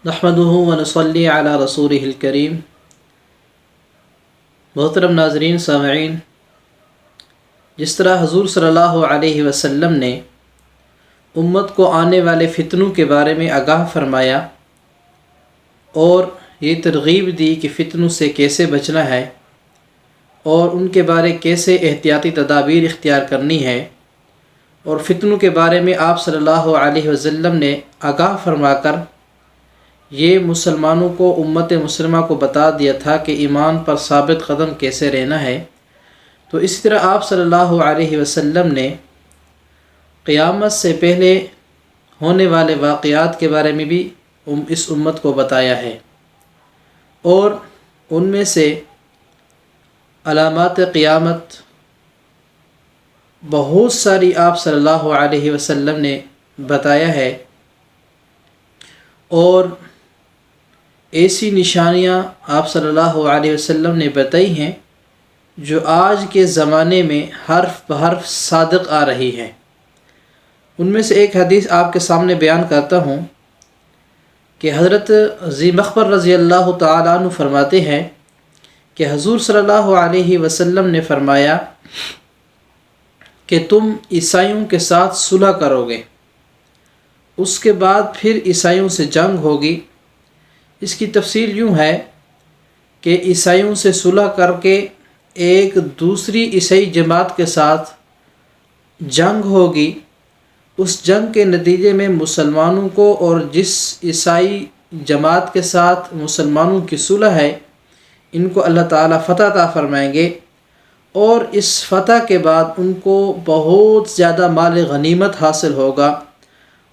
نحمدہ ونصلی علی رسولہ الکریم۔ محترم ناظرین سامعین، جس طرح حضور صلی اللہ علیہ وسلم نے امت کو آنے والے فتنوں کے بارے میں آگاہ فرمایا اور یہ ترغیب دی کہ فتنوں سے کیسے بچنا ہے اور ان کے بارے کیسے احتیاطی تدابیر اختیار کرنی ہے، اور فتنوں کے بارے میں آپ صلی اللہ علیہ وسلم نے آگاہ فرما کر یہ مسلمانوں کو، امت مسلمہ کو بتا دیا تھا کہ ایمان پر ثابت قدم کیسے رہنا ہے، تو اسی طرح آپ صلی اللہ علیہ وسلم نے قیامت سے پہلے ہونے والے واقعات کے بارے میں بھی اس امت کو بتایا ہے، اور ان میں سے علامات قیامت بہت ساری آپ صلی اللہ علیہ وسلم نے بتایا ہے، اور ایسی نشانیاں آپ صلی اللہ علیہ وسلم نے بتائی ہیں جو آج کے زمانے میں حرف بحرف صادق آ رہی ہیں۔ ان میں سے ایک حدیث آپ کے سامنے بیان کرتا ہوں کہ حضرت ذی مخبر رضی اللہ تعالیٰ عنہ فرماتے ہیں کہ حضور صلی اللہ علیہ وسلم نے فرمایا کہ تم عیسائیوں کے ساتھ صلح کرو گے، اس کے بعد پھر عیسائیوں سے جنگ ہوگی۔ اس کی تفصیل یوں ہے کہ عیسائیوں سے صلح کر کے ایک دوسری عیسائی جماعت کے ساتھ جنگ ہوگی، اس جنگ کے نتیجے میں مسلمانوں کو، اور جس عیسائی جماعت کے ساتھ مسلمانوں کی صلح ہے، ان کو اللہ تعالیٰ فتح عطا فرمائیں گے، اور اس فتح کے بعد ان کو بہت زیادہ مال غنیمت حاصل ہوگا،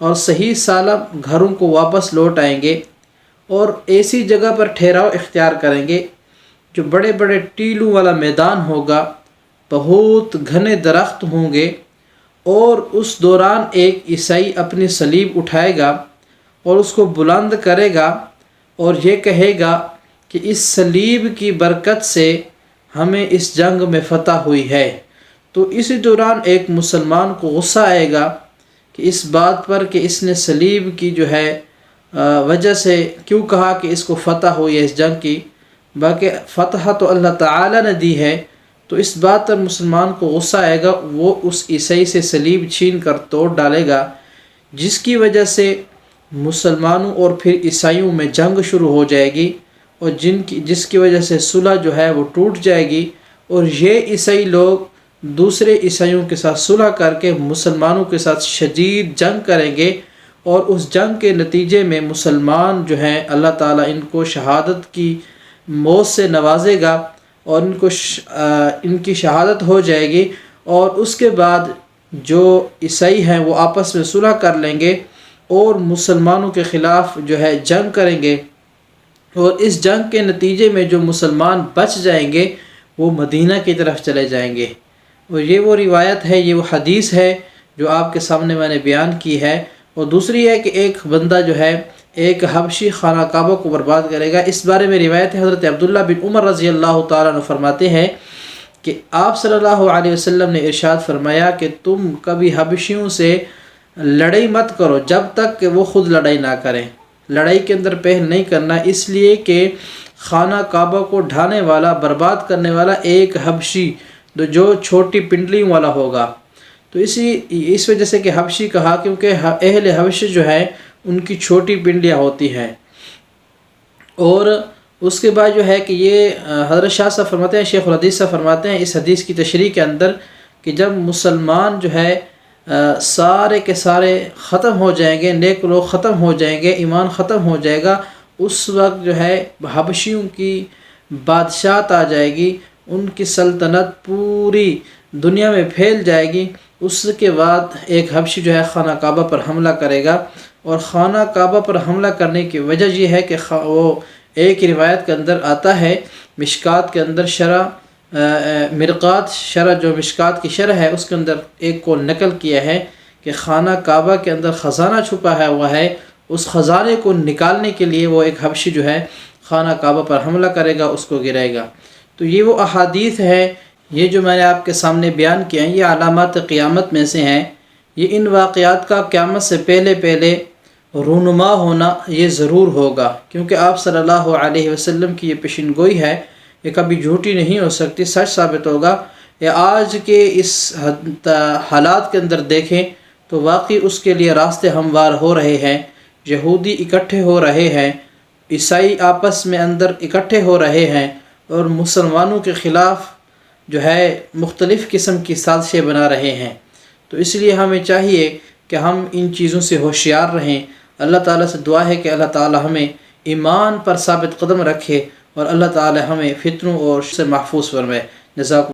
اور صحیح سالم گھروں کو واپس لوٹ آئیں گے، اور ایسی جگہ پر ٹھہراؤ اختیار کریں گے جو بڑے بڑے ٹیلوں والا میدان ہوگا، بہت گھنے درخت ہوں گے، اور اس دوران ایک عیسائی اپنی صلیب اٹھائے گا اور اس کو بلند کرے گا اور یہ کہے گا کہ اس صلیب کی برکت سے ہمیں اس جنگ میں فتح ہوئی ہے۔ تو اسی دوران ایک مسلمان کو غصہ آئے گا کہ اس بات پر کہ اس نے صلیب کی جو ہے وجہ سے کیوں کہا کہ اس کو فتح ہوئی ہے اس جنگ کی، باقی فتح تو اللہ تعالیٰ نے دی ہے، تو اس بات پر مسلمان کو غصہ آئے گا، وہ اس عیسائی سے صلیب چھین کر توڑ ڈالے گا، جس کی وجہ سے مسلمانوں اور پھر عیسائیوں میں جنگ شروع ہو جائے گی، اور جس کی وجہ سے صلح جو ہے وہ ٹوٹ جائے گی، اور یہ عیسائی لوگ دوسرے عیسائیوں کے ساتھ صلح کر کے مسلمانوں کے ساتھ شدید جنگ کریں گے، اور اس جنگ کے نتیجے میں مسلمان جو ہیں اللہ تعالیٰ ان کو شہادت کی موت سے نوازے گا، اور ان کی شہادت ہو جائے گی، اور اس کے بعد جو عیسائی ہیں وہ آپس میں صلح کر لیں گے اور مسلمانوں کے خلاف جو ہے جنگ کریں گے، اور اس جنگ کے نتیجے میں جو مسلمان بچ جائیں گے وہ مدینہ کی طرف چلے جائیں گے۔ اور یہ وہ روایت ہے، یہ وہ حدیث ہے جو آپ کے سامنے میں نے بیان کی ہے۔ اور دوسری ہے کہ ایک بندہ جو ہے ایک حبشی خانہ کعبہ کو برباد کرے گا۔ اس بارے میں روایت ہے، حضرت عبداللہ بن عمر رضی اللہ تعالیٰ عنہ فرماتے ہیں کہ آپ صلی اللہ علیہ وسلم نے ارشاد فرمایا کہ تم کبھی حبشیوں سے لڑائی مت کرو جب تک کہ وہ خود لڑائی نہ کریں، لڑائی کے اندر پہل نہیں کرنا، اس لیے کہ خانہ کعبہ کو ڈھانے والا، برباد کرنے والا ایک حبشی جو چھوٹی پنڈلیوں والا ہوگا۔ تو اس وجہ سے کہ حبشی کہا کیونکہ اہل حبش جو ہے ان کی چھوٹی پنڈلیاں ہوتی ہیں۔ اور اس کے بعد جو ہے کہ یہ حضرت شاہ صاحب فرماتے ہیں، شیخ الحدیث صاحب فرماتے ہیں اس حدیث کی تشریح کے اندر کہ جب مسلمان جو ہے سارے کے سارے ختم ہو جائیں گے، نیک لوگ ختم ہو جائیں گے، ایمان ختم ہو جائے گا، اس وقت جو ہے حبشیوں کی بادشاہت آ جائے گی، ان کی سلطنت پوری دنیا میں پھیل جائے گی۔ اس کے بعد ایک حبشی جو ہے خانہ کعبہ پر حملہ کرے گا، اور خانہ کعبہ پر حملہ کرنے کی وجہ یہ ہے کہ وہ ایک روایت کے اندر آتا ہے، مشکات کے اندر مرقات شرح جو مشکات کی شرح ہے اس کے اندر ایک کو نقل کیا ہے کہ خانہ کعبہ کے اندر خزانہ چھپا ہے ہوا ہے، اس خزانے کو نکالنے کے لیے وہ ایک حبشی جو ہے خانہ کعبہ پر حملہ کرے گا، اس کو گرائے گا۔ تو یہ وہ احادیث ہے، یہ جو میں نے آپ کے سامنے بیان کیا ہیں، یہ علامات قیامت میں سے ہیں۔ یہ ان واقعات کا قیامت سے پہلے رونما ہونا یہ ضرور ہوگا، کیونکہ آپ صلی اللہ علیہ وسلم کی یہ پیشن گوئی ہے، یہ کبھی جھوٹی نہیں ہو سکتی، سچ ثابت ہوگا۔ یا آج کے اس حالات کے اندر دیکھیں تو واقعی اس کے لیے راستے ہموار ہو رہے ہیں، یہودی اکٹھے ہو رہے ہیں، عیسائی آپس میں اندر اکٹھے ہو رہے ہیں، اور مسلمانوں کے خلاف جو ہے مختلف قسم کی سازشیں بنا رہے ہیں۔ تو اس لیے ہمیں چاہیے کہ ہم ان چیزوں سے ہوشیار رہیں۔ اللہ تعالیٰ سے دعا ہے کہ اللہ تعالیٰ ہمیں ایمان پر ثابت قدم رکھے، اور اللہ تعالیٰ ہمیں فتنوں اور سے محفوظ فرمائے۔ جزاکم